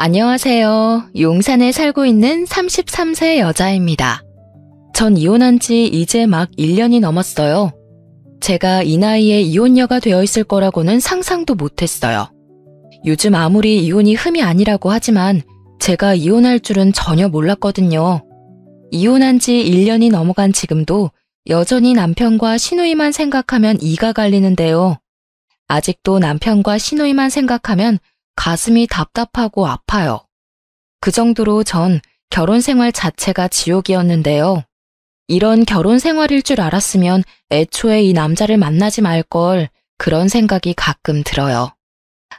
안녕하세요. 용산에 살고 있는 33세 여자입니다. 전 이혼한 지 이제 막 1년이 넘었어요. 제가 이 나이에 이혼녀가 되어 있을 거라고는 상상도 못했어요. 요즘 아무리 이혼이 흠이 아니라고 하지만 제가 이혼할 줄은 전혀 몰랐거든요. 이혼한 지 1년이 넘어간 지금도 여전히 남편과 시누이만 생각하면 이가 갈리는데요. 아직도 남편과 시누이만 생각하면 가슴이 답답하고 아파요. 그 정도로 전 결혼 생활 자체가 지옥이었는데요. 이런 결혼 생활일 줄 알았으면 애초에 이 남자를 만나지 말 걸, 그런 생각이 가끔 들어요.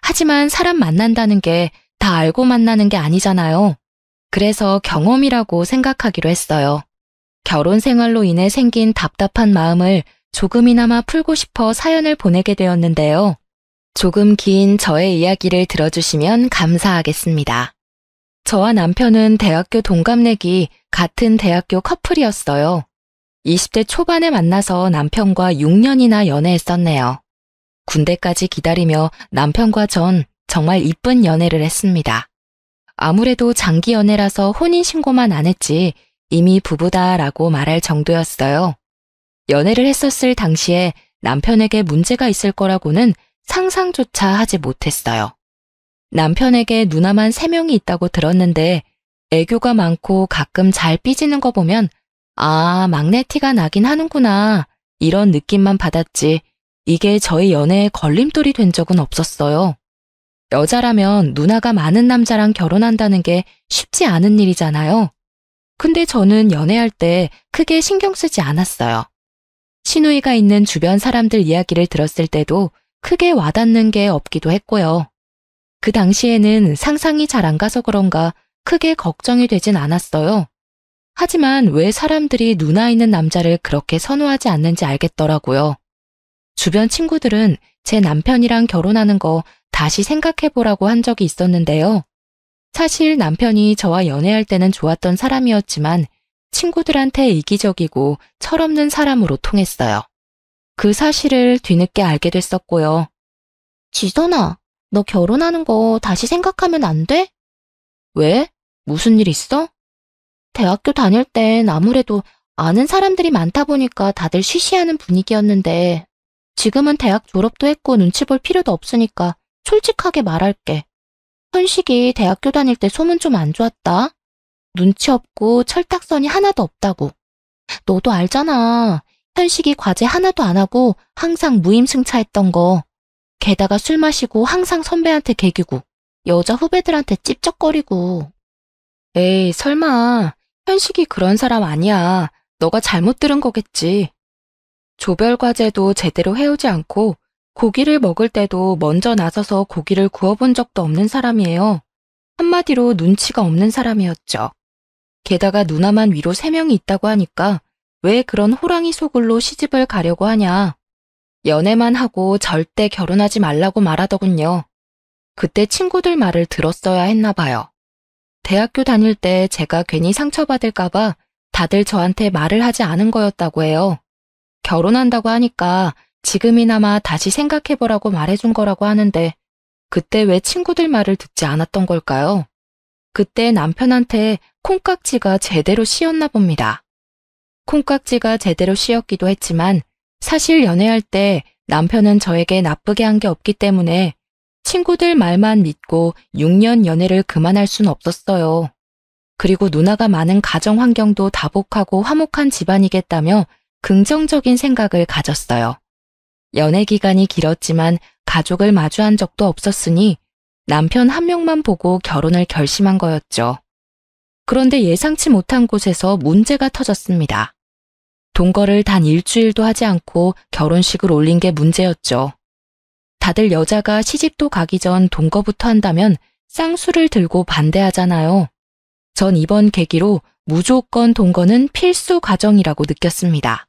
하지만 사람 만난다는 게 다 알고 만나는 게 아니잖아요. 그래서 경험이라고 생각하기로 했어요. 결혼 생활로 인해 생긴 답답한 마음을 조금이나마 풀고 싶어 사연을 보내게 되었는데요. 조금 긴 저의 이야기를 들어주시면 감사하겠습니다. 저와 남편은 대학교 동갑내기 같은 대학교 커플이었어요. 20대 초반에 만나서 남편과 6년이나 연애했었네요. 군대까지 기다리며 남편과 전 정말 이쁜 연애를 했습니다. 아무래도 장기 연애라서 혼인신고만 안 했지 이미 부부다라고 말할 정도였어요. 연애를 했었을 당시에 남편에게 문제가 있을 거라고는 상상조차 하지 못했어요. 남편에게 누나만 3명이 있다고 들었는데 애교가 많고 가끔 잘 삐지는 거 보면 아, 막내 티가 나긴 하는구나 이런 느낌만 받았지 이게 저희 연애에 걸림돌이 된 적은 없었어요. 여자라면 누나가 많은 남자랑 결혼한다는 게 쉽지 않은 일이잖아요. 근데 저는 연애할 때 크게 신경 쓰지 않았어요. 시누이가 있는 주변 사람들 이야기를 들었을 때도 크게 와닿는 게 없기도 했고요. 그 당시에는 상상이 잘 안 가서 그런가 크게 걱정이 되진 않았어요. 하지만 왜 사람들이 누나 있는 남자를 그렇게 선호하지 않는지 알겠더라고요. 주변 친구들은 제 남편이랑 결혼하는 거 다시 생각해보라고 한 적이 있었는데요. 사실 남편이 저와 연애할 때는 좋았던 사람이었지만 친구들한테 이기적이고 철없는 사람으로 통했어요. 그 사실을 뒤늦게 알게 됐었고요. 지선아, 너 결혼하는 거 다시 생각하면 안 돼? 왜? 무슨 일 있어? 대학교 다닐 땐 아무래도 아는 사람들이 많다 보니까 다들 쉬쉬하는 분위기였는데 지금은 대학 졸업도 했고 눈치 볼 필요도 없으니까 솔직하게 말할게. 현식이 대학교 다닐 때 소문 좀 안 좋았다. 눈치 없고 철딱서니 하나도 없다고. 너도 알잖아. 현식이 과제 하나도 안 하고 항상 무임승차했던 거. 게다가 술 마시고 항상 선배한테 개기고 여자 후배들한테 찝쩍거리고. 에이, 설마 현식이 그런 사람 아니야. 너가 잘못 들은 거겠지. 조별 과제도 제대로 해오지 않고 고기를 먹을 때도 먼저 나서서 고기를 구워본 적도 없는 사람이에요. 한마디로 눈치가 없는 사람이었죠. 게다가 누나만 위로 3명이 있다고 하니까 왜 그런 호랑이 소굴로 시집을 가려고 하냐. 연애만 하고 절대 결혼하지 말라고 말하더군요. 그때 친구들 말을 들었어야 했나 봐요. 대학교 다닐 때 제가 괜히 상처받을까봐 다들 저한테 말을 하지 않은 거였다고 해요. 결혼한다고 하니까 지금이나마 다시 생각해보라고 말해준 거라고 하는데 그때 왜 친구들 말을 듣지 않았던 걸까요? 그때 남편한테 콩깍지가 제대로 씌었나 봅니다. 콩깍지가 제대로 씌었기도 했지만 사실 연애할 때 남편은 저에게 나쁘게 한 게 없기 때문에 친구들 말만 믿고 6년 연애를 그만할 순 없었어요. 그리고 누나가 많은 가정 환경도 다복하고 화목한 집안이겠다며 긍정적인 생각을 가졌어요. 연애 기간이 길었지만 가족을 마주한 적도 없었으니 남편 한 명만 보고 결혼을 결심한 거였죠. 그런데 예상치 못한 곳에서 문제가 터졌습니다. 동거를 단 일주일도 하지 않고 결혼식을 올린 게 문제였죠. 다들 여자가 시집도 가기 전 동거부터 한다면 쌍수를 들고 반대하잖아요. 전 이번 계기로 무조건 동거는 필수 과정이라고 느꼈습니다.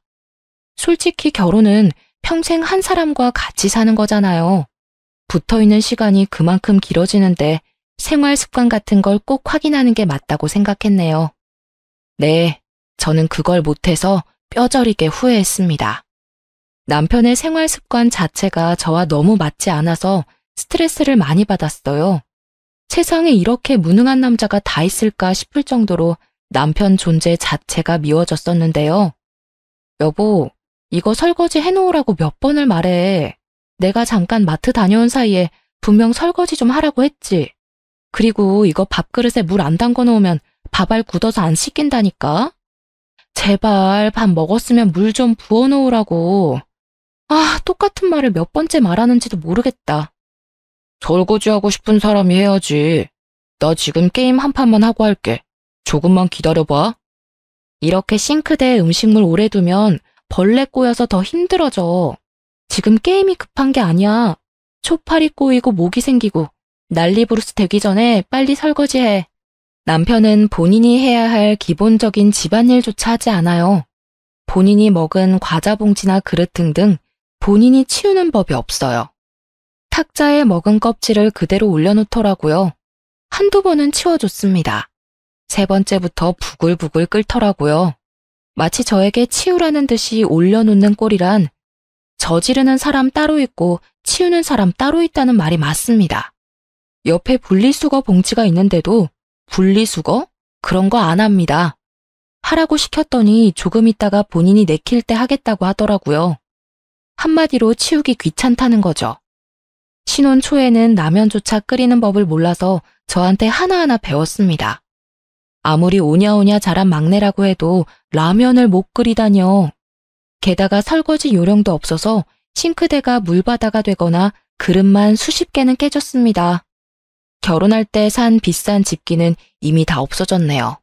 솔직히 결혼은 평생 한 사람과 같이 사는 거잖아요. 붙어있는 시간이 그만큼 길어지는데 생활 습관 같은 걸 꼭 확인하는 게 맞다고 생각했네요. 네, 저는 그걸 못해서 뼈저리게 후회했습니다. 남편의 생활 습관 자체가 저와 너무 맞지 않아서 스트레스를 많이 받았어요. 세상에 이렇게 무능한 남자가 다 있을까 싶을 정도로 남편 존재 자체가 미워졌었는데요. 여보, 이거 설거지 해놓으라고 몇 번을 말해. 내가 잠깐 마트 다녀온 사이에 분명 설거지 좀 하라고 했지. 그리고 이거 밥그릇에 물 안 담궈 놓으면 밥알 굳어서 안 씻긴다니까. 제발 밥 먹었으면 물 좀 부어 놓으라고. 아, 똑같은 말을 몇 번째 말하는지도 모르겠다. 설거지하고 싶은 사람이 해야지. 나 지금 게임 한 판만 하고 할게. 조금만 기다려봐. 이렇게 싱크대에 음식물 오래 두면 벌레 꼬여서 더 힘들어져. 지금 게임이 급한 게 아니야. 초파리 꼬이고 모기 생기고 난리부르스 되기 전에 빨리 설거지해. 남편은 본인이 해야 할 기본적인 집안일조차 하지 않아요. 본인이 먹은 과자 봉지나 그릇 등등 본인이 치우는 법이 없어요. 탁자에 먹은 껍질을 그대로 올려놓더라고요. 한두 번은 치워줬습니다. 세 번째부터 부글부글 끓더라고요. 마치 저에게 치우라는 듯이 올려놓는 꼴이란 저지르는 사람 따로 있고 치우는 사람 따로 있다는 말이 맞습니다. 옆에 분리수거 봉지가 있는데도 분리수거? 그런 거 안 합니다. 하라고 시켰더니 조금 있다가 본인이 내킬 때 하겠다고 하더라고요. 한마디로 치우기 귀찮다는 거죠. 신혼 초에는 라면조차 끓이는 법을 몰라서 저한테 하나하나 배웠습니다. 아무리 오냐오냐 자란 막내라고 해도 라면을 못 끓이다뇨. 게다가 설거지 요령도 없어서 싱크대가 물바다가 되거나 그릇만 수십 개는 깨졌습니다. 결혼할 때 산 비싼 집기는 이미 다 없어졌네요.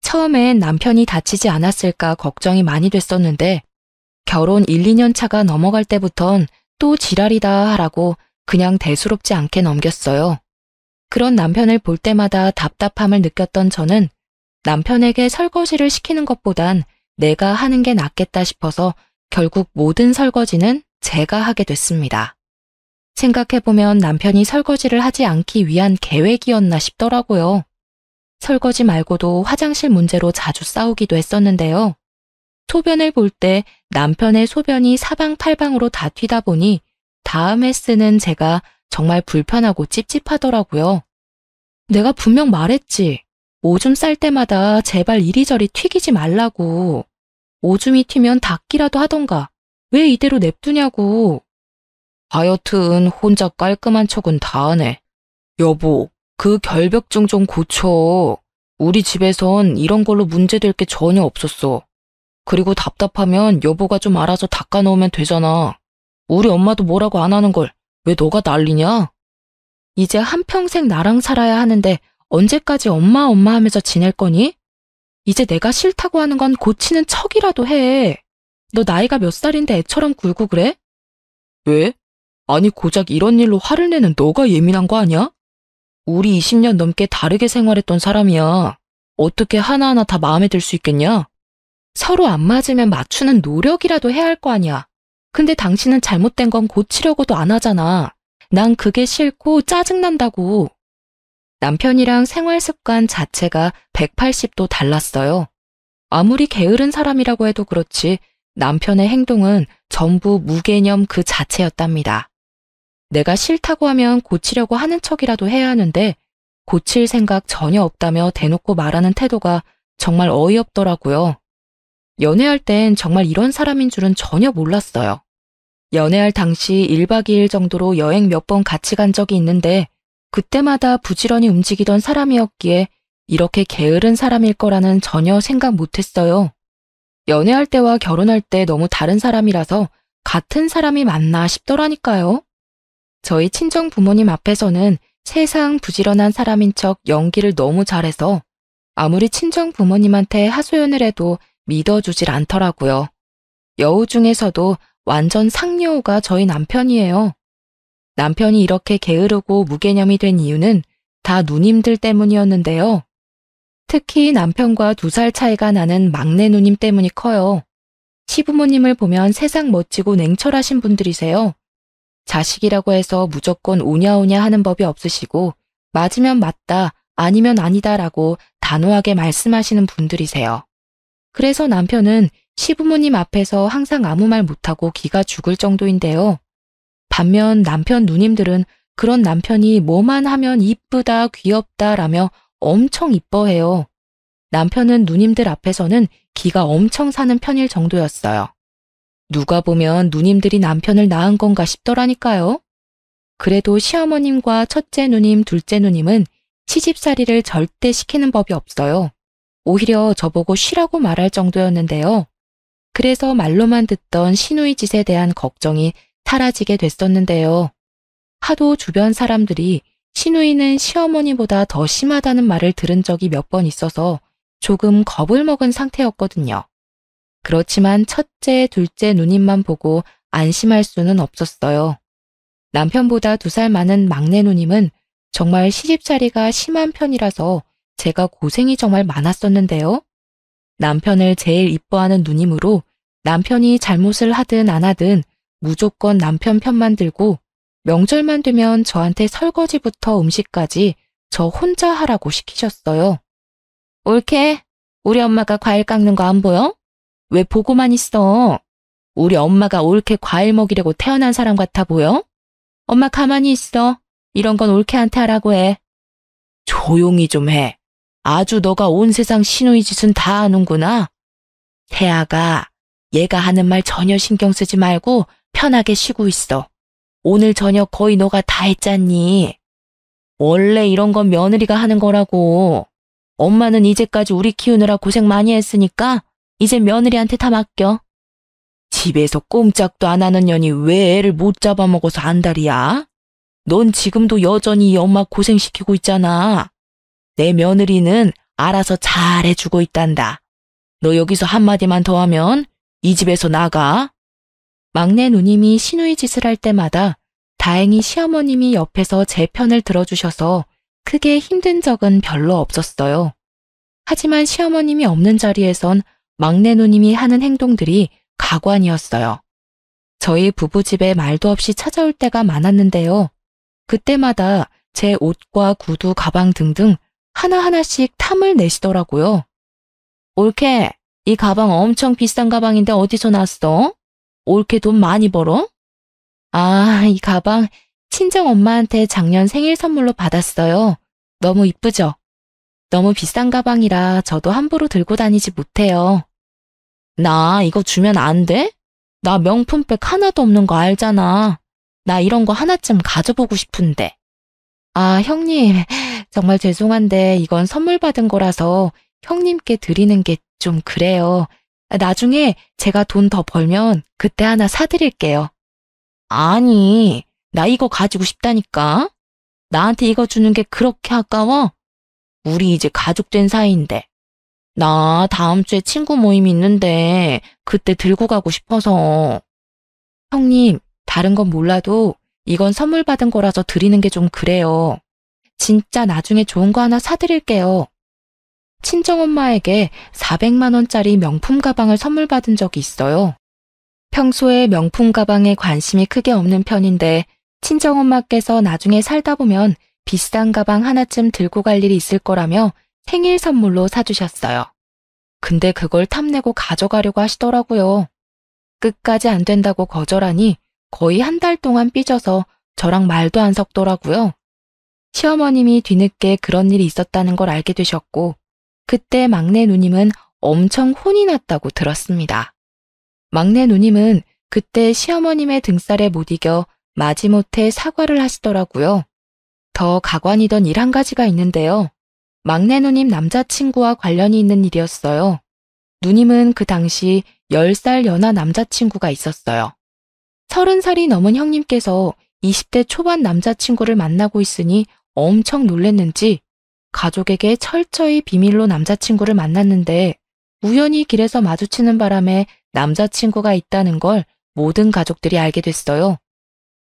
처음엔 남편이 다치지 않았을까 걱정이 많이 됐었는데 결혼 1, 2년 차가 넘어갈 때부턴 또 지랄이다 하라고 그냥 대수롭지 않게 넘겼어요. 그런 남편을 볼 때마다 답답함을 느꼈던 저는 남편에게 설거지를 시키는 것보단 내가 하는 게 낫겠다 싶어서 결국 모든 설거지는 제가 하게 됐습니다. 생각해보면 남편이 설거지를 하지 않기 위한 계획이었나 싶더라고요. 설거지 말고도 화장실 문제로 자주 싸우기도 했었는데요. 소변을 볼 때 남편의 소변이 사방팔방으로 다 튀다 보니 다음에 쓰는 제가 정말 불편하고 찝찝하더라고요. 내가 분명 말했지. 오줌 쌀 때마다 제발 이리저리 튀기지 말라고. 오줌이 튀면 닦기라도 하던가. 왜 이대로 냅두냐고. 하여튼 혼자 깔끔한 척은 다 하네. 여보, 그 결벽증 좀 고쳐. 우리 집에선 이런 걸로 문제될 게 전혀 없었어. 그리고 답답하면 여보가 좀 알아서 닦아놓으면 되잖아. 우리 엄마도 뭐라고 안 하는 걸 왜 너가 난리냐? 이제 한평생 나랑 살아야 하는데 언제까지 엄마 엄마 하면서 지낼 거니? 이제 내가 싫다고 하는 건 고치는 척이라도 해. 너 나이가 몇 살인데 애처럼 굴고 그래? 왜? 아니 고작 이런 일로 화를 내는 너가 예민한 거 아니야? 우리 20년 넘게 다르게 생활했던 사람이야. 어떻게 하나하나 다 마음에 들 수 있겠냐? 서로 안 맞으면 맞추는 노력이라도 해야 할 거 아니야. 근데 당신은 잘못된 건 고치려고도 안 하잖아. 난 그게 싫고 짜증난다고. 남편이랑 생활 습관 자체가 180도 달랐어요. 아무리 게으른 사람이라고 해도 그렇지 남편의 행동은 전부 무개념 그 자체였답니다. 내가 싫다고 하면 고치려고 하는 척이라도 해야 하는데 고칠 생각 전혀 없다며 대놓고 말하는 태도가 정말 어이없더라고요. 연애할 땐 정말 이런 사람인 줄은 전혀 몰랐어요. 연애할 당시 1박 2일 정도로 여행 몇 번 같이 간 적이 있는데 그때마다 부지런히 움직이던 사람이었기에 이렇게 게으른 사람일 거라는 전혀 생각 못했어요. 연애할 때와 결혼할 때 너무 다른 사람이라서 같은 사람이 맞나 싶더라니까요. 저희 친정 부모님 앞에서는 세상 부지런한 사람인 척 연기를 너무 잘해서 아무리 친정 부모님한테 하소연을 해도 믿어주질 않더라고요. 여우 중에서도 완전 상여우가 저희 남편이에요. 남편이 이렇게 게으르고 무개념이 된 이유는 다 누님들 때문이었는데요. 특히 남편과 2살 차이가 나는 막내 누님 때문이 커요. 시부모님을 보면 세상 멋지고 냉철하신 분들이세요. 자식이라고 해서 무조건 오냐오냐 하는 법이 없으시고 맞으면 맞다, 아니면 아니다라고 단호하게 말씀하시는 분들이세요. 그래서 남편은 시부모님 앞에서 항상 아무 말 못하고 기가 죽을 정도인데요. 반면 남편 누님들은 그런 남편이 뭐만 하면 이쁘다, 귀엽다라며 엄청 이뻐해요. 남편은 누님들 앞에서는 기가 엄청 사는 편일 정도였어요. 누가 보면 누님들이 남편을 낳은 건가 싶더라니까요. 그래도 시어머님과 첫째 누님, 둘째 누님은 시집살이를 절대 시키는 법이 없어요. 오히려 저보고 쉬라고 말할 정도였는데요. 그래서 말로만 듣던 시누이 짓에 대한 걱정이 사라지게 됐었는데요. 하도 주변 사람들이 시누이는 시어머니보다 더 심하다는 말을 들은 적이 몇 번 있어서 조금 겁을 먹은 상태였거든요. 그렇지만 첫째, 둘째 누님만 보고 안심할 수는 없었어요. 남편보다 2살 많은 막내 누님은 정말 시집살이가 심한 편이라서 제가 고생이 정말 많았었는데요. 남편을 제일 이뻐하는 누님으로 남편이 잘못을 하든 안 하든 무조건 남편 편만 들고 명절만 되면 저한테 설거지부터 음식까지 저 혼자 하라고 시키셨어요. 옳게, 우리 엄마가 과일 깎는 거 안 보여? 왜 보고만 있어? 우리 엄마가 옳게 과일 먹이려고 태어난 사람 같아 보여? 엄마 가만히 있어. 이런 건 옳게한테 하라고 해. 조용히 좀 해. 아주 너가 온 세상 시누이 짓은 다 아는구나. 태아가, 얘가 하는 말 전혀 신경 쓰지 말고 편하게 쉬고 있어. 오늘 저녁 거의 너가 다 했잖니. 원래 이런 건 며느리가 하는 거라고. 엄마는 이제까지 우리 키우느라 고생 많이 했으니까 이제 며느리한테 다 맡겨. 집에서 꼼짝도 안 하는 년이 왜 애를 못 잡아먹어서 안달이야? 넌 지금도 여전히 이 엄마 고생시키고 있잖아. 내 며느리는 알아서 잘 해주고 있단다. 너 여기서 한마디만 더 하면 이 집에서 나가. 막내 누님이 시누이 짓을 할 때마다 다행히 시어머님이 옆에서 제 편을 들어주셔서 크게 힘든 적은 별로 없었어요. 하지만 시어머님이 없는 자리에선 막내 누님이 하는 행동들이 가관이었어요. 저희 부부집에 말도 없이 찾아올 때가 많았는데요. 그때마다 제 옷과 구두, 가방 등등 하나하나씩 탐을 내시더라고요. 옳게, 이 가방 엄청 비싼 가방인데 어디서 났어? 옳게 돈 많이 벌어? 아, 이 가방 친정 엄마한테 작년 생일 선물로 받았어요. 너무 이쁘죠? 너무 비싼 가방이라 저도 함부로 들고 다니지 못해요. 나 이거 주면 안 돼? 나 명품백 하나도 없는 거 알잖아. 나 이런 거 하나쯤 가져보고 싶은데. 아, 형님, 정말 죄송한데 이건 선물 받은 거라서 형님께 드리는 게 좀 그래요. 나중에 제가 돈 더 벌면 그때 하나 사드릴게요. 아니, 나 이거 가지고 싶다니까. 나한테 이거 주는 게 그렇게 아까워? 우리 이제 가족 된 사이인데. 나 다음 주에 친구 모임이 있는데 그때 들고 가고 싶어서. 형님, 다른 건 몰라도 이건 선물 받은 거라서 드리는 게 좀 그래요. 진짜 나중에 좋은 거 하나 사드릴게요. 친정엄마에게 400만 원짜리 명품 가방을 선물 받은 적이 있어요. 평소에 명품 가방에 관심이 크게 없는 편인데 친정엄마께서 나중에 살다 보면 비싼 가방 하나쯤 들고 갈 일이 있을 거라며 생일 선물로 사주셨어요. 근데 그걸 탐내고 가져가려고 하시더라고요. 끝까지 안 된다고 거절하니 거의 한 달 동안 삐져서 저랑 말도 안 섞더라고요. 시어머님이 뒤늦게 그런 일이 있었다는 걸 알게 되셨고 그때 막내 누님은 엄청 혼이 났다고 들었습니다. 막내 누님은 그때 시어머님의 등살에 못 이겨 마지못해 사과를 하시더라고요. 더 가관이던 일 한 가지가 있는데요. 막내 누님 남자친구와 관련이 있는 일이었어요. 누님은 그 당시 10살 연하 남자친구가 있었어요. 30살이 넘은 형님께서 20대 초반 남자친구를 만나고 있으니 엄청 놀랬는지 가족에게 철저히 비밀로 남자친구를 만났는데 우연히 길에서 마주치는 바람에 남자친구가 있다는 걸 모든 가족들이 알게 됐어요.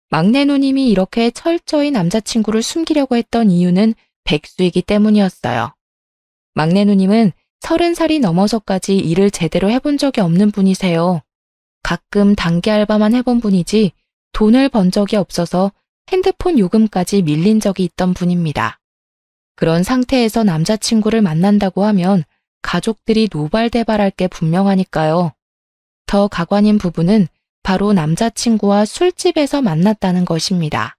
막내 누님이 이렇게 철저히 남자친구를 숨기려고 했던 이유는 백수이기 때문이었어요. 막내 누님은 30살이 넘어서까지 일을 제대로 해본 적이 없는 분이세요. 가끔 단기 알바만 해본 분이지 돈을 번 적이 없어서 핸드폰 요금까지 밀린 적이 있던 분입니다. 그런 상태에서 남자친구를 만난다고 하면 가족들이 노발대발할 게 분명하니까요. 더 가관인 부분은 바로 남자친구와 술집에서 만났다는 것입니다.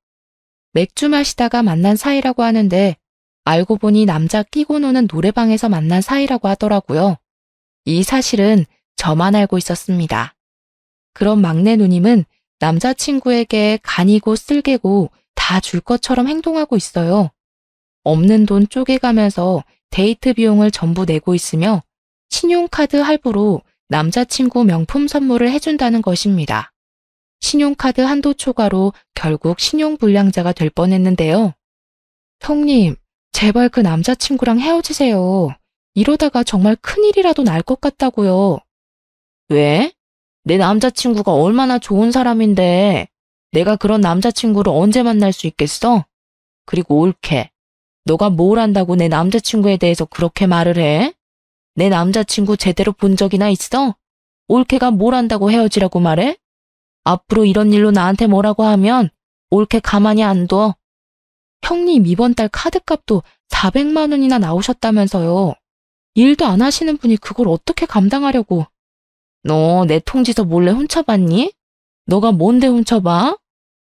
맥주 마시다가 만난 사이라고 하는데 알고 보니 남자 끼고 노는 노래방에서 만난 사이라고 하더라고요. 이 사실은 저만 알고 있었습니다. 그런 막내 누님은 남자친구에게 간이고 쓸개고 다 줄 것처럼 행동하고 있어요. 없는 돈 쪼개가면서 데이트 비용을 전부 내고 있으며 신용카드 할부로 남자친구 명품 선물을 해준다는 것입니다. 신용카드 한도 초과로 결국 신용불량자가 될 뻔했는데요. 형님, 제발 그 남자친구랑 헤어지세요. 이러다가 정말 큰일이라도 날 것 같다고요. 왜? 내 남자친구가 얼마나 좋은 사람인데 내가 그런 남자친구를 언제 만날 수 있겠어? 그리고 올케, 너가 뭘 안다고 내 남자친구에 대해서 그렇게 말을 해? 내 남자친구 제대로 본 적이나 있어? 올케가 뭘 안다고 헤어지라고 말해? 앞으로 이런 일로 나한테 뭐라고 하면 올케 가만히 안 둬. 형님 이번 달 카드값도 400만 원이나 나오셨다면서요. 일도 안 하시는 분이 그걸 어떻게 감당하려고. 너 내 통지서 몰래 훔쳐봤니? 너가 뭔데 훔쳐봐?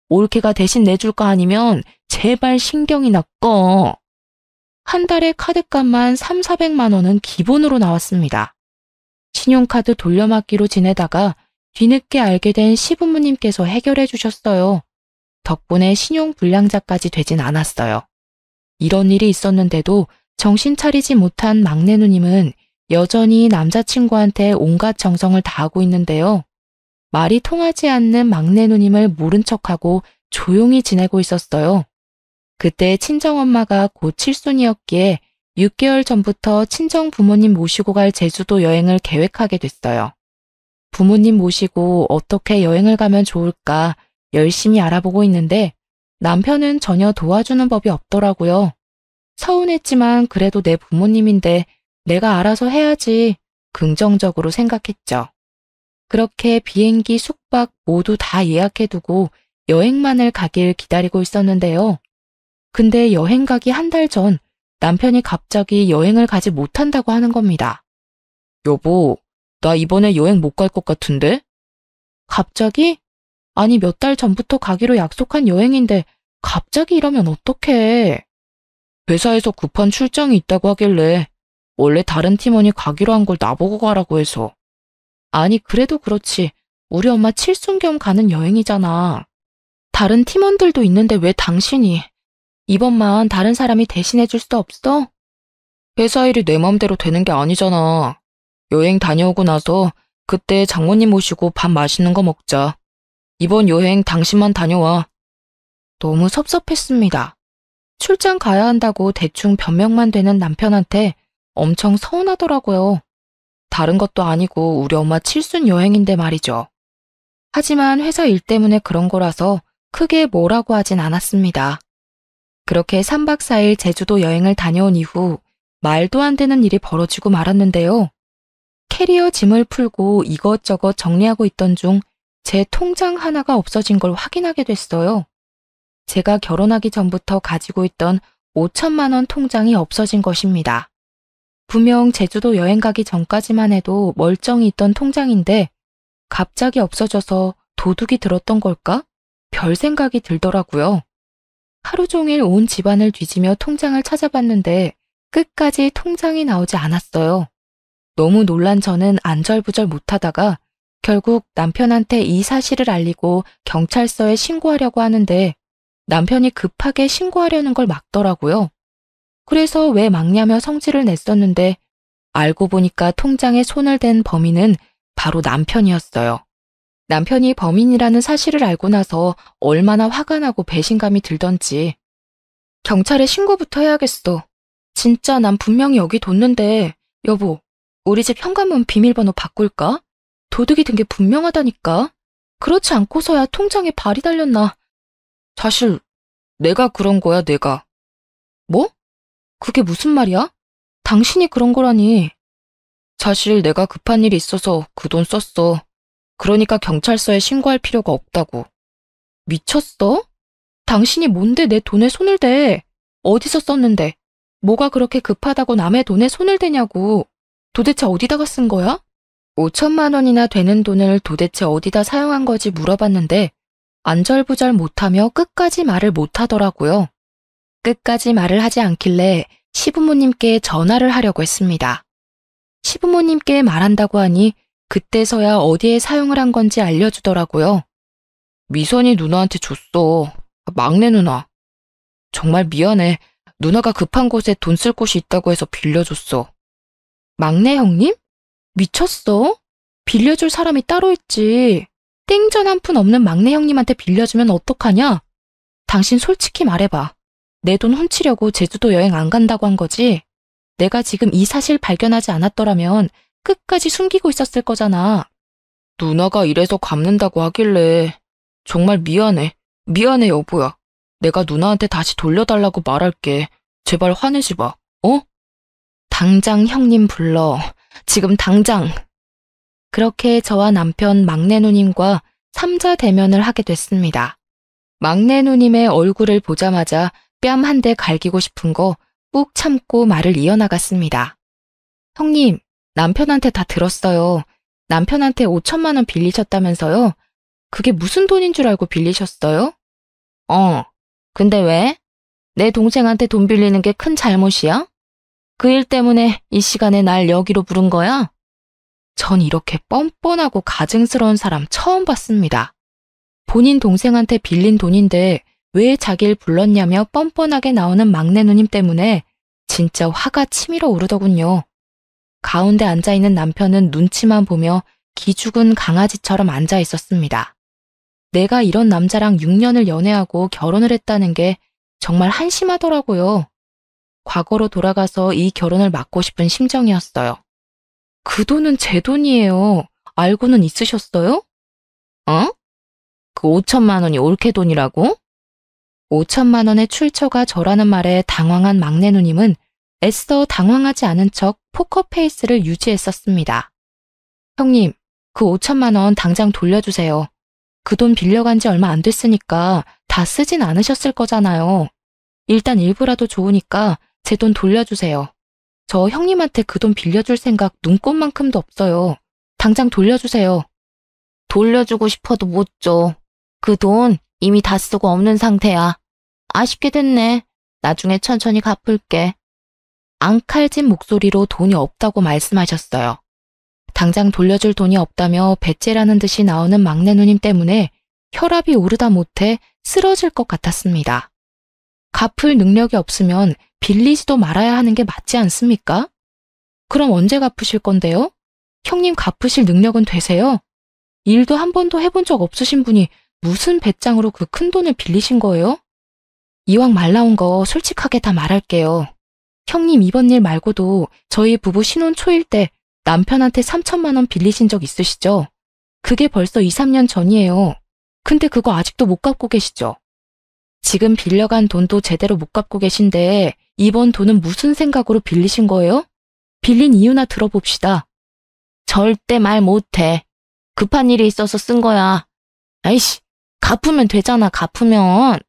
올케가 대신 내줄 거 아니면 제발 신경이나 꺼. 한 달에 카드값만 400만 원은 기본으로 나왔습니다. 신용카드 돌려막기로 지내다가 뒤늦게 알게 된 시부모님께서 해결해 주셨어요. 덕분에 신용불량자까지 되진 않았어요. 이런 일이 있었는데도 정신 차리지 못한 막내 누님은 여전히 남자친구한테 온갖 정성을 다하고 있는데요. 말이 통하지 않는 막내 누님을 모른 척하고 조용히 지내고 있었어요. 그때 친정엄마가 곧 칠순이었기에 6개월 전부터 친정 부모님 모시고 갈 제주도 여행을 계획하게 됐어요. 부모님 모시고 어떻게 여행을 가면 좋을까 열심히 알아보고 있는데 남편은 전혀 도와주는 법이 없더라고요. 서운했지만 그래도 내 부모님인데 내가 알아서 해야지 긍정적으로 생각했죠. 그렇게 비행기, 숙박 모두 다 예약해두고 여행만을 가길 기다리고 있었는데요. 근데 여행 가기 한 달 전 남편이 갑자기 여행을 가지 못한다고 하는 겁니다. 여보, 나 이번에 여행 못 갈 것 같은데? 갑자기? 아니 몇 달 전부터 가기로 약속한 여행인데 갑자기 이러면 어떡해. 회사에서 급한 출장이 있다고 하길래 원래 다른 팀원이 가기로 한 걸 나보고 가라고 해서. 아니 그래도 그렇지. 우리 엄마 칠순 겸 가는 여행이잖아. 다른 팀원들도 있는데 왜 당신이. 이번만 다른 사람이 대신해 줄 수 없어? 회사 일이 내 맘대로 되는 게 아니잖아. 여행 다녀오고 나서 그때 장모님 모시고 밥 맛있는 거 먹자. 이번 여행 당신만 다녀와. 너무 섭섭했습니다. 출장 가야 한다고 대충 변명만 되는 남편한테 엄청 서운하더라고요. 다른 것도 아니고 우리 엄마 칠순 여행인데 말이죠. 하지만 회사 일 때문에 그런 거라서 크게 뭐라고 하진 않았습니다. 그렇게 3박 4일 제주도 여행을 다녀온 이후 말도 안 되는 일이 벌어지고 말았는데요. 캐리어 짐을 풀고 이것저것 정리하고 있던 중 제 통장 하나가 없어진 걸 확인하게 됐어요. 제가 결혼하기 전부터 가지고 있던 5천만 원 통장이 없어진 것입니다. 분명 제주도 여행 가기 전까지만 해도 멀쩡히 있던 통장인데 갑자기 없어져서 도둑이 들었던 걸까? 별 생각이 들더라고요. 하루 종일 온 집안을 뒤지며 통장을 찾아봤는데 끝까지 통장이 나오지 않았어요. 너무 놀란 저는 안절부절 못하다가 결국 남편한테 이 사실을 알리고 경찰서에 신고하려고 하는데 남편이 급하게 신고하려는 걸 막더라고요. 그래서 왜 막냐며 성질을 냈었는데 알고 보니까 통장에 손을 댄 범인은 바로 남편이었어요. 남편이 범인이라는 사실을 알고 나서 얼마나 화가 나고 배신감이 들던지. 경찰에 신고부터 해야겠어. 진짜 난 분명히 여기 뒀는데 여보, 우리 집 현관문 비밀번호 바꿀까? 도둑이 든 게 분명하다니까. 그렇지 않고서야 통장에 발이 달렸나. 사실 내가 그런 거야, 내가. 뭐? 그게 무슨 말이야? 당신이 그런 거라니. 사실 내가 급한 일이 있어서 그 돈 썼어. 그러니까 경찰서에 신고할 필요가 없다고. 미쳤어? 당신이 뭔데 내 돈에 손을 대? 어디서 썼는데? 뭐가 그렇게 급하다고 남의 돈에 손을 대냐고. 도대체 어디다가 쓴 거야? 5천만 원이나 되는 돈을 도대체 어디다 사용한 거지 물어봤는데 안절부절 못하며 끝까지 말을 못하더라고요. 끝까지 말을 하지 않길래 시부모님께 전화를 하려고 했습니다. 시부모님께 말한다고 하니 그때서야 어디에 사용을 한 건지 알려주더라고요. 미선이 누나한테 줬어. 막내 누나. 정말 미안해. 누나가 급한 곳에 돈 쓸 곳이 있다고 해서 빌려줬어. 막내 형님? 미쳤어? 빌려줄 사람이 따로 있지. 땡전 한 푼 없는 막내 형님한테 빌려주면 어떡하냐? 당신 솔직히 말해봐. 내 돈 훔치려고 제주도 여행 안 간다고 한 거지? 내가 지금 이 사실 발견하지 않았더라면 끝까지 숨기고 있었을 거잖아. 누나가 이래서 갚는다고 하길래 정말 미안해. 미안해 여보야. 내가 누나한테 다시 돌려달라고 말할게. 제발 화내지 마. 어? 당장 형님 불러. 지금 당장. 그렇게 저와 남편 막내 누님과 삼자 대면을 하게 됐습니다. 막내 누님의 얼굴을 보자마자 뺨 한 대 갈기고 싶은 거 꾹 참고 말을 이어나갔습니다. 형님, 남편한테 다 들었어요. 남편한테 5천만 원 빌리셨다면서요? 그게 무슨 돈인 줄 알고 빌리셨어요? 근데 왜? 내 동생한테 돈 빌리는 게 큰 잘못이야? 그 일 때문에 이 시간에 날 여기로 부른 거야? 전 이렇게 뻔뻔하고 가증스러운 사람 처음 봤습니다. 본인 동생한테 빌린 돈인데 왜 자기를 불렀냐며 뻔뻔하게 나오는 막내 누님 때문에 진짜 화가 치밀어 오르더군요. 가운데 앉아있는 남편은 눈치만 보며 기죽은 강아지처럼 앉아 있었습니다. 내가 이런 남자랑 6년을 연애하고 결혼을 했다는 게 정말 한심하더라고요. 과거로 돌아가서 이 결혼을 막고 싶은 심정이었어요. 그 돈은 제 돈이에요. 알고는 있으셨어요? 그 5천만 원이 올케 돈이라고? 5천만 원의 출처가 저라는 말에 당황한 막내 누님은 애써 당황하지 않은 척 포커페이스를 유지했었습니다. 형님, 그 5천만 원 당장 돌려주세요. 그 돈 빌려간 지 얼마 안 됐으니까 다 쓰진 않으셨을 거잖아요. 일단 일부라도 좋으니까 제 돈 돌려주세요. 저 형님한테 그 돈 빌려줄 생각 눈꼽만큼도 없어요. 당장 돌려주세요. 돌려주고 싶어도 못 줘. 그 돈 이미 다 쓰고 없는 상태야. 아쉽게 됐네. 나중에 천천히 갚을게. 앙칼진 목소리로 돈이 없다고 말씀하셨어요. 당장 돌려줄 돈이 없다며 배째라는 듯이 나오는 막내 누님 때문에 혈압이 오르다 못해 쓰러질 것 같았습니다. 갚을 능력이 없으면 빌리지도 말아야 하는 게 맞지 않습니까? 그럼 언제 갚으실 건데요? 형님 갚으실 능력은 되세요? 일도 한 번도 해본 적 없으신 분이 무슨 배짱으로 그 큰 돈을 빌리신 거예요? 이왕 말 나온 거 솔직하게 다 말할게요. 형님 이번 일 말고도 저희 부부 신혼 초일 때 남편한테 3천만 원 빌리신 적 있으시죠? 그게 벌써 2, 3년 전이에요. 근데 그거 아직도 못 갚고 계시죠? 지금 빌려간 돈도 제대로 못 갚고 계신데 이번 돈은 무슨 생각으로 빌리신 거예요? 빌린 이유나 들어봅시다. 절대 말 못해. 급한 일이 있어서 쓴 거야. 아이씨, 갚으면 되잖아, 갚으면.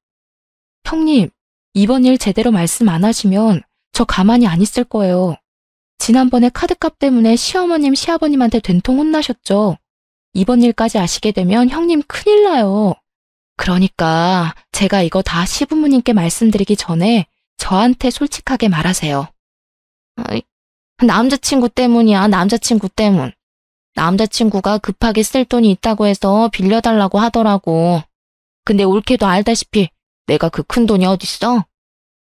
형님, 이번 일 제대로 말씀 안 하시면 저 가만히 안 있을 거예요. 지난번에 카드값 때문에 시어머님, 시아버님한테 된통 혼나셨죠? 이번 일까지 아시게 되면 형님 큰일 나요. 그러니까 제가 이거 다 시부모님께 말씀드리기 전에 저한테 솔직하게 말하세요. 남자친구 때문이야, 남자친구 때문. 남자친구가 급하게 쓸 돈이 있다고 해서 빌려달라고 하더라고. 근데 올케도 알다시피 내가 그 큰 돈이 어딨어?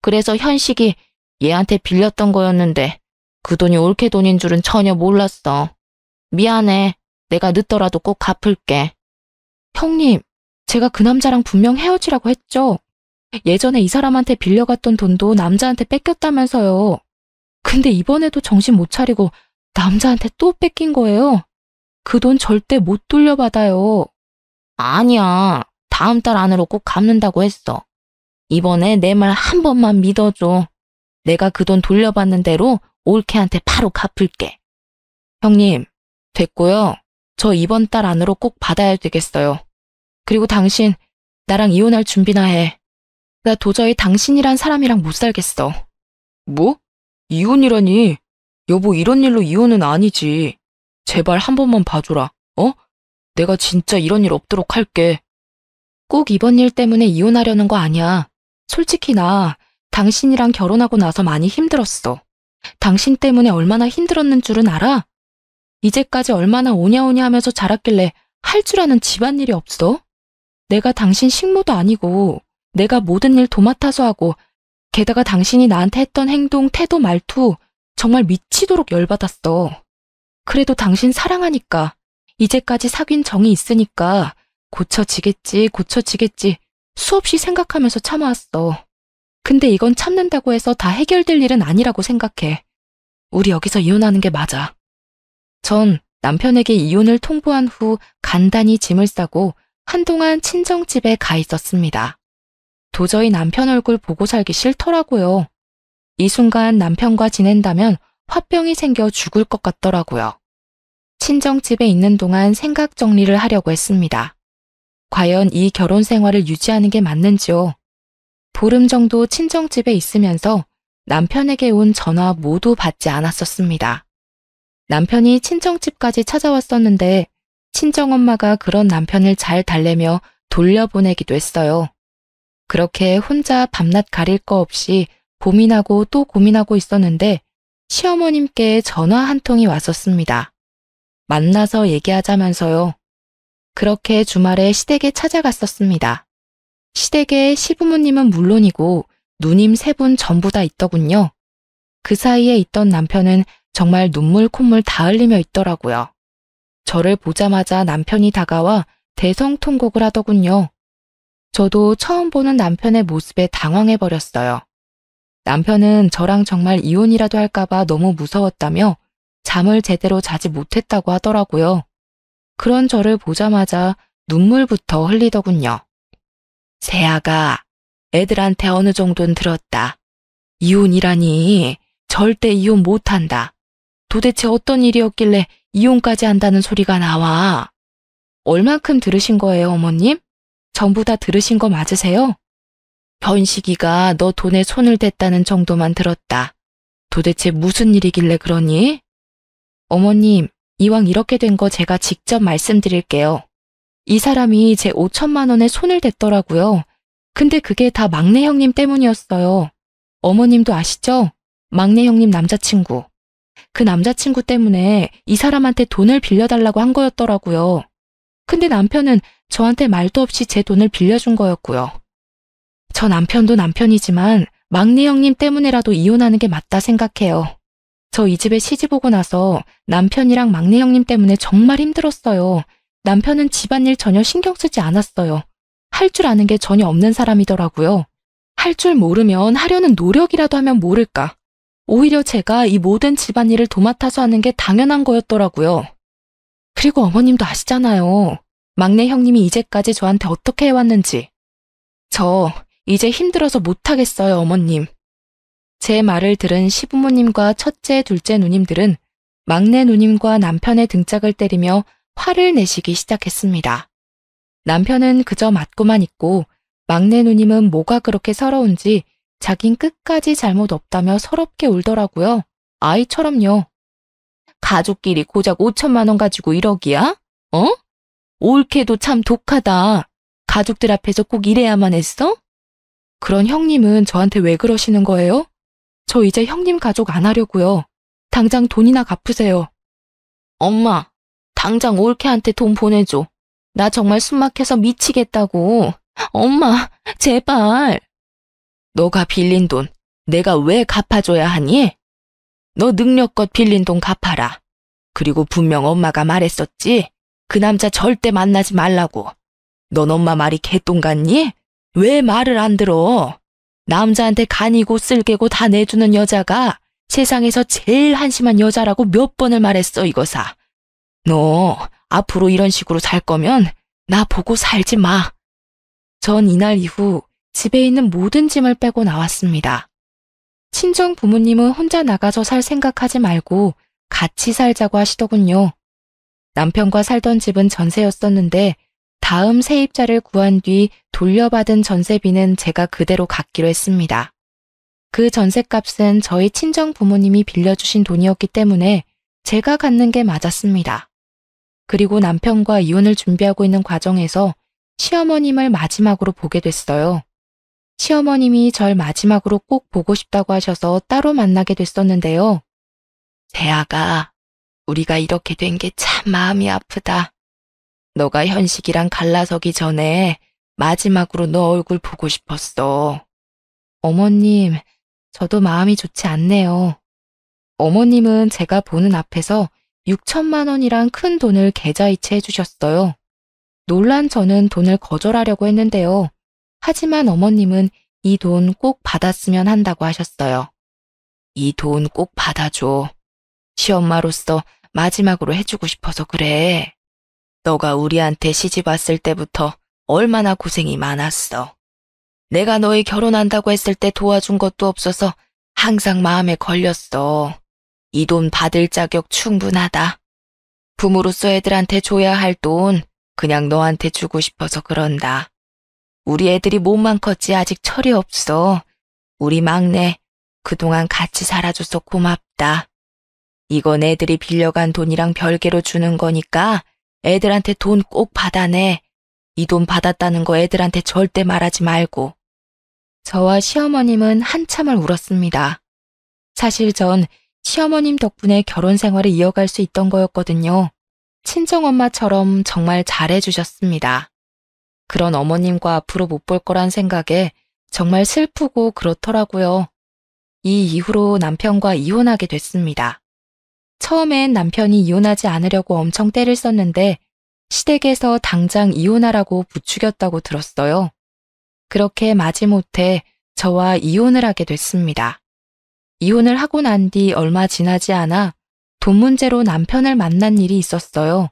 그래서 현식이 얘한테 빌렸던 거였는데 그 돈이 올케 돈인 줄은 전혀 몰랐어. 미안해. 내가 늦더라도 꼭 갚을게. 형님, 제가 그 남자랑 분명 헤어지라고 했죠. 예전에 이 사람한테 빌려갔던 돈도 남자한테 뺏겼다면서요. 근데 이번에도 정신 못 차리고 남자한테 또 뺏긴 거예요. 그 돈 절대 못 돌려받아요. 아니야. 다음 달 안으로 꼭 갚는다고 했어. 이번에 내 말 한 번만 믿어줘. 내가 그 돈 돌려받는 대로 올케한테 바로 갚을게. 형님, 됐고요. 저 이번 달 안으로 꼭 받아야 되겠어요. 그리고 당신, 나랑 이혼할 준비나 해. 나 도저히 당신이란 사람이랑 못 살겠어. 뭐? 이혼이라니? 여보, 이런 일로 이혼은 아니지. 제발 한 번만 봐줘라. 내가 진짜 이런 일 없도록 할게. 꼭 이번 일 때문에 이혼하려는 거 아니야. 솔직히 나 당신이랑 결혼하고 나서 많이 힘들었어. 당신 때문에 얼마나 힘들었는 줄은 알아? 이제까지 얼마나 오냐오냐 하면서 자랐길래 할 줄 아는 집안일이 없어? 내가 당신 식모도 아니고 내가 모든 일 도맡아서 하고 게다가 당신이 나한테 했던 행동, 태도, 말투 정말 미치도록 열받았어. 그래도 당신 사랑하니까 이제까지 사귄 정이 있으니까 고쳐지겠지 수없이 생각하면서 참아왔어. 근데 이건 참는다고 해서 다 해결될 일은 아니라고 생각해. 우리 여기서 이혼하는 게 맞아. 전 남편에게 이혼을 통보한 후 간단히 짐을 싸고 한동안 친정집에 가 있었습니다. 도저히 남편 얼굴 보고 살기 싫더라고요. 이 순간 남편과 지낸다면 화병이 생겨 죽을 것 같더라고요. 친정집에 있는 동안 생각 정리를 하려고 했습니다. 과연 이 결혼 생활을 유지하는 게 맞는지요? 보름 정도 친정집에 있으면서 남편에게 온 전화 모두 받지 않았었습니다. 남편이 친정집까지 찾아왔었는데 친정엄마가 그런 남편을 잘 달래며 돌려보내기도 했어요. 그렇게 혼자 밤낮 가릴 거 없이 고민하고 또 고민하고 있었는데 시어머님께 전화 한 통이 왔었습니다. 만나서 얘기하자면서요. 그렇게 주말에 시댁에 찾아갔었습니다. 시댁에 시부모님은 물론이고 누님 세 분 전부 다 있더군요. 그 사이에 있던 남편은 정말 눈물 콧물 다 흘리며 있더라고요. 저를 보자마자 남편이 다가와 대성통곡을 하더군요. 저도 처음 보는 남편의 모습에 당황해버렸어요. 남편은 저랑 정말 이혼이라도 할까봐 너무 무서웠다며 잠을 제대로 자지 못했다고 하더라고요. 그런 저를 보자마자 눈물부터 흘리더군요. 세아가 애들한테 어느 정도는 들었다. 이혼이라니 절대 이혼 못한다. 도대체 어떤 일이었길래 이혼까지 한다는 소리가 나와. 얼만큼 들으신 거예요, 어머님? 전부 다 들으신 거 맞으세요? 현식이가 너 돈에 손을 댔다는 정도만 들었다. 도대체 무슨 일이길래 그러니? 어머님, 이왕 이렇게 된 거 제가 직접 말씀드릴게요. 이 사람이 제 5천만 원에 손을 댔더라고요. 근데 그게 다 막내 형님 때문이었어요. 어머님도 아시죠? 막내 형님 남자친구. 그 남자친구 때문에 이 사람한테 돈을 빌려달라고 한 거였더라고요. 근데 남편은 저한테 말도 없이 제 돈을 빌려준 거였고요. 저 남편도 남편이지만 막내 형님 때문에라도 이혼하는 게 맞다 생각해요. 저 이 집에 시집 오고 나서 남편이랑 막내 형님 때문에 정말 힘들었어요. 남편은 집안일 전혀 신경 쓰지 않았어요. 할 줄 아는 게 전혀 없는 사람이더라고요. 할 줄 모르면 하려는 노력이라도 하면 모를까. 오히려 제가 이 모든 집안일을 도맡아서 하는 게 당연한 거였더라고요. 그리고 어머님도 아시잖아요. 막내 형님이 이제까지 저한테 어떻게 해왔는지. 저 이제 힘들어서 못하겠어요, 어머님. 제 말을 들은 시부모님과 첫째, 둘째 누님들은 막내 누님과 남편의 등짝을 때리며 화를 내시기 시작했습니다. 남편은 그저 맞고만 있고 막내 누님은 뭐가 그렇게 서러운지 자긴 끝까지 잘못 없다며 서럽게 울더라고요. 아이처럼요. 가족끼리 고작 5천만 원 가지고 1억이야? 어? 옳게도 참 독하다. 가족들 앞에서 꼭 이래야만 했어? 그런 형님은 저한테 왜 그러시는 거예요? 저 이제 형님 가족 안 하려고요. 당장 돈이나 갚으세요. 엄마, 당장 올케한테 돈 보내줘. 나 정말 숨막혀서 미치겠다고. 엄마, 제발. 너가 빌린 돈 내가 왜 갚아줘야 하니? 너 능력껏 빌린 돈 갚아라. 그리고 분명 엄마가 말했었지. 그 남자 절대 만나지 말라고. 넌 엄마 말이 개똥 같니? 왜 말을 안 들어? 남자한테 간이고 쓸개고 다 내주는 여자가 세상에서 제일 한심한 여자라고 몇 번을 말했어, 이거사. 너 앞으로 이런 식으로 살 거면 나 보고 살지 마. 전 이날 이후 집에 있는 모든 짐을 빼고 나왔습니다. 친정 부모님은 혼자 나가서 살 생각하지 말고 같이 살자고 하시더군요. 남편과 살던 집은 전세였었는데 다음 세입자를 구한 뒤 돌려받은 전세비는 제가 그대로 갚기로 했습니다. 그 전세값은 저희 친정 부모님이 빌려주신 돈이었기 때문에 제가 갖는 게 맞았습니다. 그리고 남편과 이혼을 준비하고 있는 과정에서 시어머님을 마지막으로 보게 됐어요. 시어머님이 절 마지막으로 꼭 보고 싶다고 하셔서 따로 만나게 됐었는데요. 재아가, 우리가 이렇게 된 게 참 마음이 아프다. 너가 현식이랑 갈라서기 전에 마지막으로 너 얼굴 보고 싶었어. 어머님, 저도 마음이 좋지 않네요. 어머님은 제가 보는 앞에서 6천만 원이란 큰 돈을 계좌이체 해주셨어요. 놀란 저는 돈을 거절하려고 했는데요. 하지만 어머님은 이 돈 꼭 받았으면 한다고 하셨어요. 이 돈 꼭 받아줘. 시엄마로서 마지막으로 해주고 싶어서 그래. 너가 우리한테 시집 왔을 때부터 얼마나 고생이 많았어. 내가 너희 결혼한다고 했을 때 도와준 것도 없어서 항상 마음에 걸렸어. 이 돈 받을 자격 충분하다. 부모로서 애들한테 줘야 할 돈 그냥 너한테 주고 싶어서 그런다. 우리 애들이 몸만 컸지 아직 철이 없어. 우리 막내 그동안 같이 살아줘서 고맙다. 이건 애들이 빌려간 돈이랑 별개로 주는 거니까 애들한테 돈 꼭 받아내. 이 돈 받았다는 거 애들한테 절대 말하지 말고. 저와 시어머님은 한참을 울었습니다. 사실 전 시어머님 덕분에 결혼 생활을 이어갈 수 있던 거였거든요. 친정엄마처럼 정말 잘해주셨습니다. 그런 어머님과 앞으로 못 볼 거란 생각에 정말 슬프고 그렇더라고요. 이 이후로 남편과 이혼하게 됐습니다. 처음엔 남편이 이혼하지 않으려고 엄청 떼를 썼는데 시댁에서 당장 이혼하라고 부추겼다고 들었어요. 그렇게 마지못해 저와 이혼을 하게 됐습니다. 이혼을 하고 난 뒤 얼마 지나지 않아 돈 문제로 남편을 만난 일이 있었어요.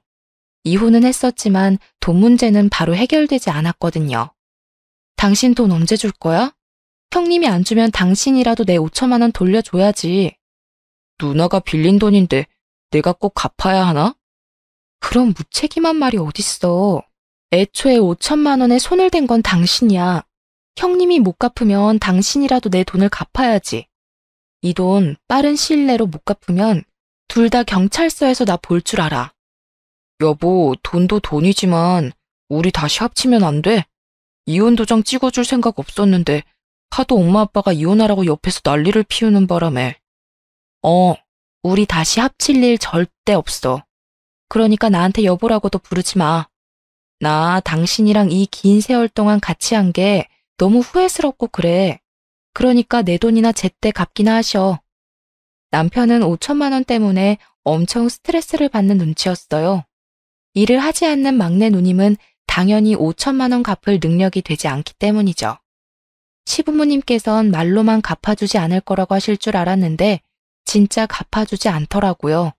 이혼은 했었지만 돈 문제는 바로 해결되지 않았거든요. 당신 돈 언제 줄 거야? 형님이 안 주면 당신이라도 내 5천만 원 돌려줘야지. 누나가 빌린 돈인데 내가 꼭 갚아야 하나? 그런 무책임한 말이 어딨어. 애초에 5천만 원에 손을 댄 건 당신이야. 형님이 못 갚으면 당신이라도 내 돈을 갚아야지. 이 돈 빠른 시일 내로 못 갚으면 둘 다 경찰서에서 나 볼 줄 알아. 여보, 돈도 돈이지만 우리 다시 합치면 안 돼? 이혼 도장 찍어줄 생각 없었는데 하도 엄마 아빠가 이혼하라고 옆에서 난리를 피우는 바람에. 우리 다시 합칠 일 절대 없어. 그러니까 나한테 여보라고도 부르지 마. 나 당신이랑 이 긴 세월 동안 같이 한 게 너무 후회스럽고 그래. 그러니까 내 돈이나 제때 갚기나 하셔. 남편은 5천만 원 때문에 엄청 스트레스를 받는 눈치였어요. 일을 하지 않는 막내 누님은 당연히 5천만 원 갚을 능력이 되지 않기 때문이죠. 시부모님께선 말로만 갚아주지 않을 거라고 하실 줄 알았는데 진짜 갚아주지 않더라고요.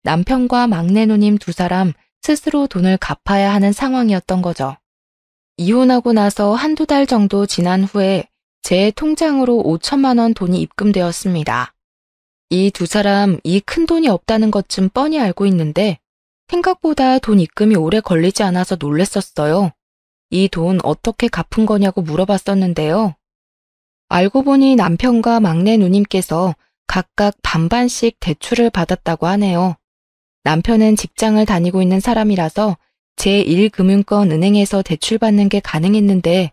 남편과 막내 누님 두 사람 스스로 돈을 갚아야 하는 상황이었던 거죠. 이혼하고 나서 한두 달 정도 지난 후에 제 통장으로 5천만 원 돈이 입금되었습니다. 이 두 사람 이 큰 돈이 없다는 것쯤 뻔히 알고 있는데 생각보다 돈 입금이 오래 걸리지 않아서 놀랬었어요. 이 돈 어떻게 갚은 거냐고 물어봤었는데요. 알고 보니 남편과 막내 누님께서 각각 반반씩 대출을 받았다고 하네요. 남편은 직장을 다니고 있는 사람이라서 제1금융권 은행에서 대출받는 게 가능했는데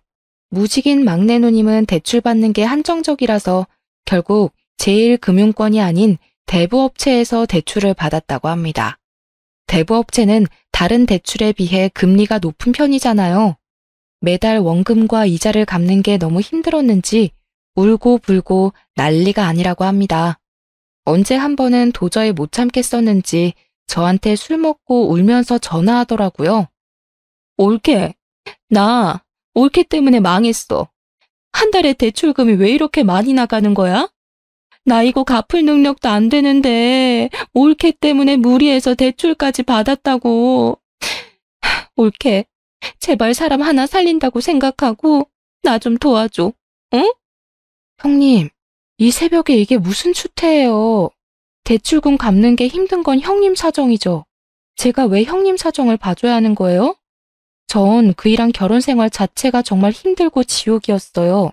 무직인 막내 누님은 대출받는 게 한정적이라서 결국 제1금융권이 아닌 대부업체에서 대출을 받았다고 합니다. 대부업체는 다른 대출에 비해 금리가 높은 편이잖아요. 매달 원금과 이자를 갚는 게 너무 힘들었는지 울고 불고 난리가 아니라고 합니다. 언제 한 번은 도저히 못 참겠었는지 저한테 술 먹고 울면서 전화하더라고요. 올케, 나 올케 때문에 망했어. 한 달에 대출금이 왜 이렇게 많이 나가는 거야? 나 이거 갚을 능력도 안 되는데 올케 때문에 무리해서 대출까지 받았다고. 올케, 제발 사람 하나 살린다고 생각하고 나 좀 도와줘. 응? 형님, 이 새벽에 이게 무슨 추태예요. 대출금 갚는 게 힘든 건 형님 사정이죠. 제가 왜 형님 사정을 봐줘야 하는 거예요? 전 그이랑 결혼 생활 자체가 정말 힘들고 지옥이었어요.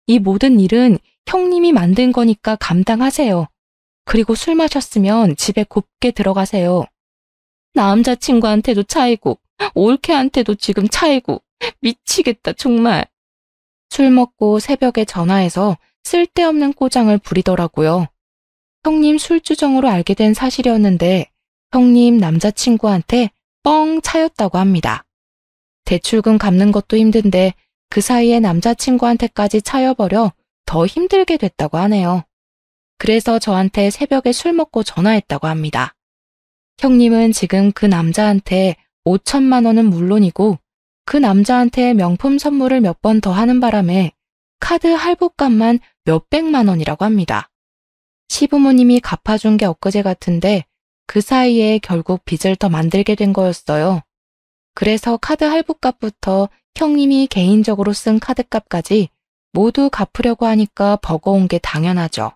이 모든 일은 형님이 만든 거니까 감당하세요. 그리고 술 마셨으면 집에 곱게 들어가세요. 남자친구한테도 차이고 올케한테도 지금 차이고 미치겠다, 정말. 술 먹고 새벽에 전화해서 쓸데없는 꼬장을 부리더라고요. 형님 술주정으로 알게 된 사실이었는데 형님 남자친구한테 뻥 차였다고 합니다. 대출금 갚는 것도 힘든데 그 사이에 남자친구한테까지 차여버려 더 힘들게 됐다고 하네요. 그래서 저한테 새벽에 술 먹고 전화했다고 합니다. 형님은 지금 그 남자한테 5천만 원은 물론이고 그 남자한테 명품 선물을 몇 번 더 하는 바람에 카드 할부값만 몇백만 원이라고 합니다. 시부모님이 갚아준 게 엊그제 같은데 그 사이에 결국 빚을 더 만들게 된 거였어요. 그래서 카드 할부값부터 형님이 개인적으로 쓴 카드값까지 모두 갚으려고 하니까 버거운 게 당연하죠.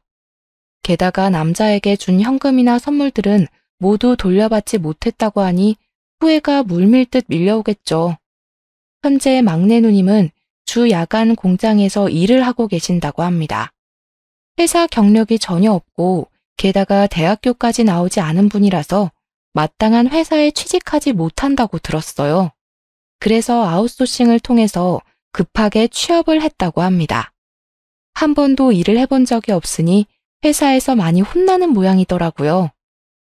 게다가 남자에게 준 현금이나 선물들은 모두 돌려받지 못했다고 하니 후회가 물밀듯 밀려오겠죠. 현재 막내 누님은 주 야간 공장에서 일을 하고 계신다고 합니다. 회사 경력이 전혀 없고 게다가 대학교까지 나오지 않은 분이라서 마땅한 회사에 취직하지 못한다고 들었어요. 그래서 아웃소싱을 통해서 급하게 취업을 했다고 합니다. 한 번도 일을 해본 적이 없으니 회사에서 많이 혼나는 모양이더라고요.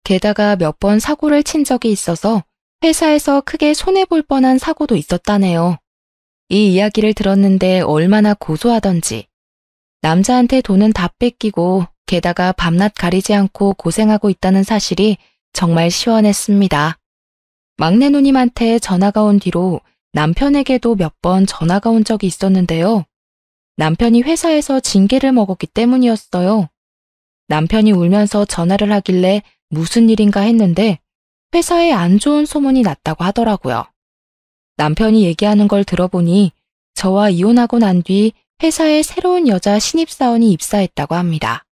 게다가 몇 번 사고를 친 적이 있어서 회사에서 크게 손해볼 뻔한 사고도 있었다네요. 이 이야기를 들었는데 얼마나 고소하던지. 남자한테 돈은 다 뺏기고 게다가 밤낮 가리지 않고 고생하고 있다는 사실이 정말 시원했습니다. 막내 누님한테 전화가 온 뒤로 남편에게도 몇 번 전화가 온 적이 있었는데요. 남편이 회사에서 징계를 먹었기 때문이었어요. 남편이 울면서 전화를 하길래 무슨 일인가 했는데 회사에 안 좋은 소문이 났다고 하더라고요. 남편이 얘기하는 걸 들어보니 저와 이혼하고 난 뒤 회사에 새로운 여자 신입사원이 입사했다고 합니다.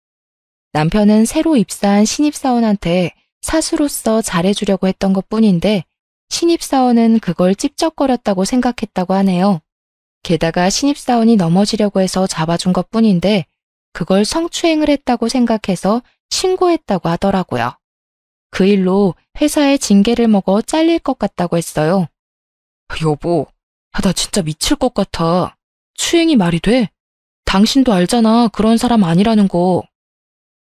남편은 새로 입사한 신입사원한테 사수로서 잘해주려고 했던 것뿐인데 신입사원은 그걸 찝쩍거렸다고 생각했다고 하네요. 게다가 신입사원이 넘어지려고 해서 잡아준 것뿐인데 그걸 성추행을 했다고 생각해서 신고했다고 하더라고요. 그 일로 회사에 징계를 먹어 잘릴 것 같다고 했어요. 여보, 나 진짜 미칠 것 같아. 추행이 말이 돼? 당신도 알잖아. 그런 사람 아니라는 거.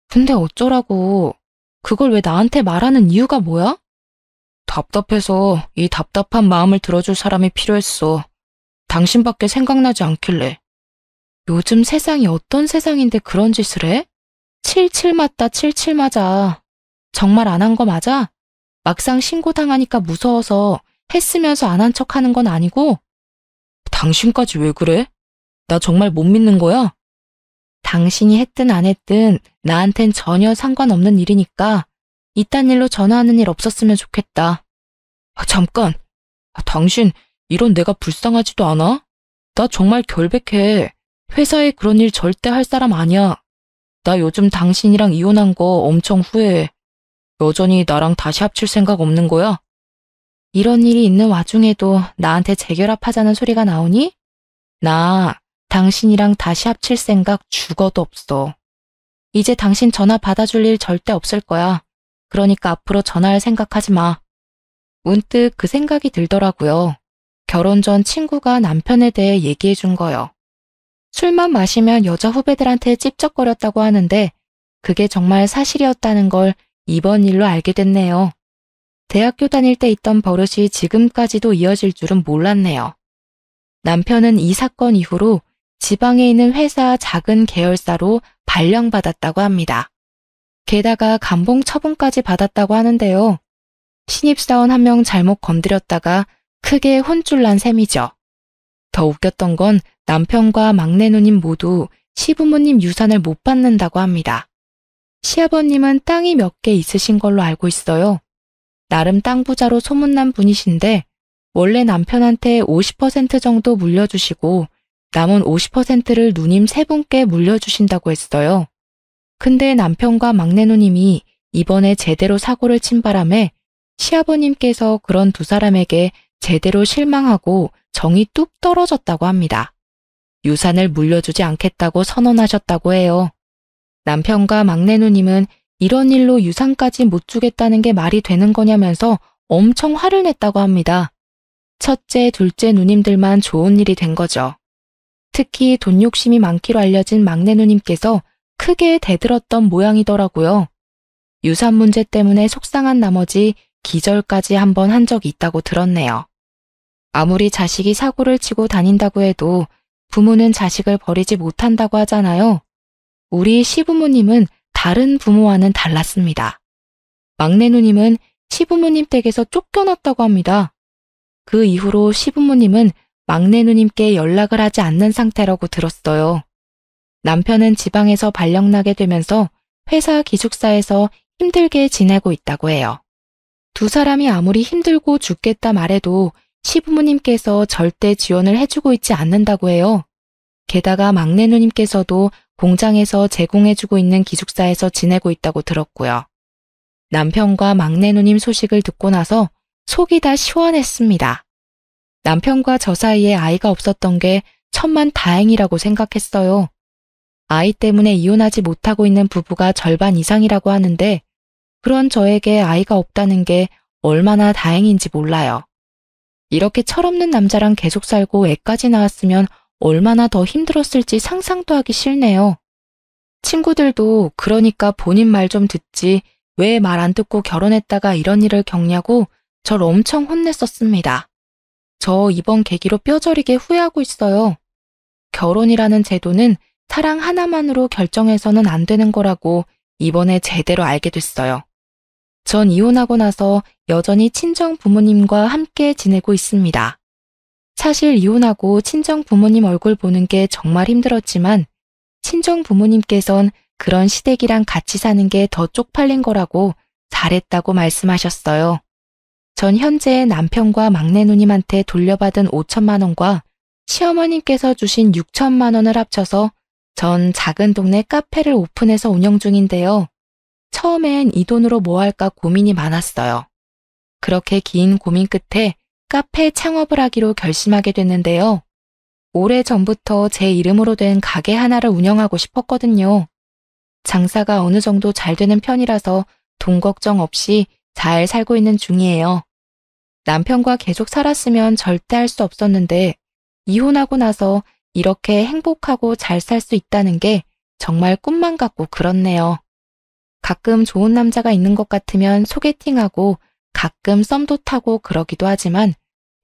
근데 어쩌라고. 그걸 왜 나한테 말하는 이유가 뭐야? 답답해서 이 답답한 마음을 들어줄 사람이 필요했어. 당신밖에 생각나지 않길래. 요즘 세상이 어떤 세상인데 그런 짓을 해? 칠칠 맞다 칠칠 맞아. 정말 안 한 거 맞아? 막상 신고당하니까 무서워서 했으면서 안 한 척하는 건 아니고? 당신까지 왜 그래? 나 정말 못 믿는 거야? 당신이 했든 안 했든 나한텐 전혀 상관없는 일이니까 이딴 일로 전화하는 일 없었으면 좋겠다. 잠깐. 당신 이런 내가 불쌍하지도 않아? 나 정말 결백해. 회사에 그런 일 절대 할 사람 아니야. 나 요즘 당신이랑 이혼한 거 엄청 후회해. 여전히 나랑 다시 합칠 생각 없는 거야? 이런 일이 있는 와중에도 나한테 재결합하자는 소리가 나오니? 나 당신이랑 다시 합칠 생각 죽어도 없어. 이제 당신 전화 받아줄 일 절대 없을 거야. 그러니까 앞으로 전화할 생각하지 마. 문득 그 생각이 들더라고요. 결혼 전 친구가 남편에 대해 얘기해 준 거요. 술만 마시면 여자 후배들한테 찝쩍거렸다고 하는데 그게 정말 사실이었다는 걸 이번 일로 알게 됐네요. 대학교 다닐 때 있던 버릇이 지금까지도 이어질 줄은 몰랐네요. 남편은 이 사건 이후로 지방에 있는 회사 작은 계열사로 발령받았다고 합니다. 게다가 감봉 처분까지 받았다고 하는데요. 신입사원 한 명 잘못 건드렸다가 크게 혼쭐 난 셈이죠. 더 웃겼던 건 남편과 막내 누님 모두 시부모님 유산을 못 받는다고 합니다. 시아버님은 땅이 몇 개 있으신 걸로 알고 있어요. 나름 땅 부자로 소문난 분이신데 원래 남편한테 50% 정도 물려주시고 남은 50%를 누님 세 분께 물려주신다고 했어요. 근데 남편과 막내 누님이 이번에 제대로 사고를 친 바람에 시아버님께서 그런 두 사람에게 제대로 실망하고 정이 뚝 떨어졌다고 합니다. 유산을 물려주지 않겠다고 선언하셨다고 해요. 남편과 막내 누님은 이런 일로 유산까지 못 주겠다는 게 말이 되는 거냐면서 엄청 화를 냈다고 합니다. 첫째, 둘째 누님들만 좋은 일이 된 거죠. 특히 돈 욕심이 많기로 알려진 막내 누님께서 크게 대들었던 모양이더라고요. 유산 문제 때문에 속상한 나머지 기절까지 한번 한 적이 있다고 들었네요. 아무리 자식이 사고를 치고 다닌다고 해도 부모는 자식을 버리지 못한다고 하잖아요. 우리 시부모님은 다른 부모와는 달랐습니다. 막내 누님은 시부모님 댁에서 쫓겨났다고 합니다. 그 이후로 시부모님은 막내 누님께 연락을 하지 않는 상태라고 들었어요. 남편은 지방에서 발령나게 되면서 회사 기숙사에서 힘들게 지내고 있다고 해요. 두 사람이 아무리 힘들고 죽겠다 말해도 시부모님께서 절대 지원을 해주고 있지 않는다고 해요. 게다가 막내 누님께서도 공장에서 제공해주고 있는 기숙사에서 지내고 있다고 들었고요. 남편과 막내 누님 소식을 듣고 나서 속이 다 시원했습니다. 남편과 저 사이에 아이가 없었던 게 천만 다행이라고 생각했어요. 아이 때문에 이혼하지 못하고 있는 부부가 절반 이상이라고 하는데 그런 저에게 아이가 없다는 게 얼마나 다행인지 몰라요. 이렇게 철없는 남자랑 계속 살고 애까지 낳았으면 얼마나 더 힘들었을지 상상도 하기 싫네요. 친구들도 그러니까 본인 말 좀 듣지 왜 말 안 듣고 결혼했다가 이런 일을 겪냐고 절 엄청 혼냈었습니다. 저 이번 계기로 뼈저리게 후회하고 있어요. 결혼이라는 제도는 사랑 하나만으로 결정해서는 안 되는 거라고 이번에 제대로 알게 됐어요. 전 이혼하고 나서 여전히 친정 부모님과 함께 지내고 있습니다. 사실 이혼하고 친정 부모님 얼굴 보는 게 정말 힘들었지만 친정 부모님께선 그런 시댁이랑 같이 사는 게 더 쪽팔린 거라고 잘했다고 말씀하셨어요. 전 현재 남편과 막내 누님한테 돌려받은 5천만 원과 시어머님께서 주신 6천만 원을 합쳐서 전 작은 동네 카페를 오픈해서 운영 중인데요. 처음엔 이 돈으로 뭐 할까 고민이 많았어요. 그렇게 긴 고민 끝에 카페 창업을 하기로 결심하게 됐는데요. 오래전부터 제 이름으로 된 가게 하나를 운영하고 싶었거든요. 장사가 어느 정도 잘 되는 편이라서 돈 걱정 없이 잘 살고 있는 중이에요. 남편과 계속 살았으면 절대 할 수 없었는데 이혼하고 나서 이렇게 행복하고 잘 살 수 있다는 게 정말 꿈만 같고 그렇네요. 가끔 좋은 남자가 있는 것 같으면 소개팅하고 가끔 썸도 타고 그러기도 하지만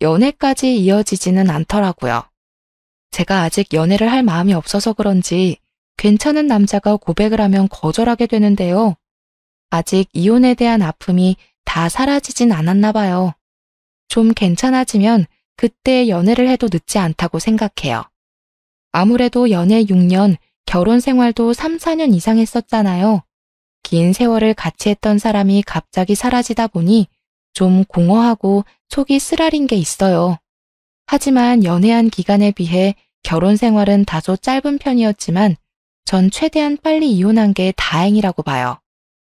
연애까지 이어지지는 않더라고요. 제가 아직 연애를 할 마음이 없어서 그런지 괜찮은 남자가 고백을 하면 거절하게 되는데요. 아직 이혼에 대한 아픔이 다 사라지진 않았나 봐요. 좀 괜찮아지면 그때 연애를 해도 늦지 않다고 생각해요. 아무래도 연애 6년, 결혼 생활도 3, 4년 이상 했었잖아요. 긴 세월을 같이 했던 사람이 갑자기 사라지다 보니 좀 공허하고 속이 쓰라린 게 있어요. 하지만 연애한 기간에 비해 결혼 생활은 다소 짧은 편이었지만 전 최대한 빨리 이혼한 게 다행이라고 봐요.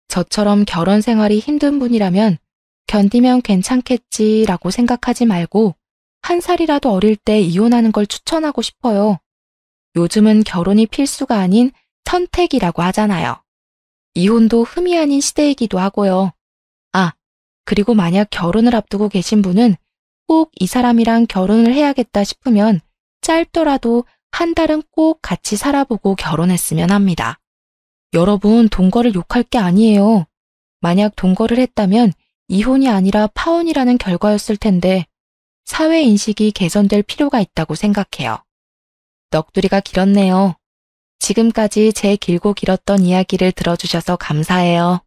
저처럼 결혼 생활이 힘든 분이라면 견디면 괜찮겠지라고 생각하지 말고 한 살이라도 어릴 때 이혼하는 걸 추천하고 싶어요. 요즘은 결혼이 필수가 아닌 선택이라고 하잖아요. 이혼도 흠이 아닌 시대이기도 하고요. 아, 그리고 만약 결혼을 앞두고 계신 분은 꼭 이 사람이랑 결혼을 해야겠다 싶으면 짧더라도 한 달은 꼭 같이 살아보고 결혼했으면 합니다. 여러분, 동거를 욕할 게 아니에요. 만약 동거를 했다면 이혼이 아니라 파혼이라는 결과였을 텐데 사회 인식이 개선될 필요가 있다고 생각해요. 넋두리가 길었네요. 지금까지 제 길고 길었던 이야기를 들어주셔서 감사해요.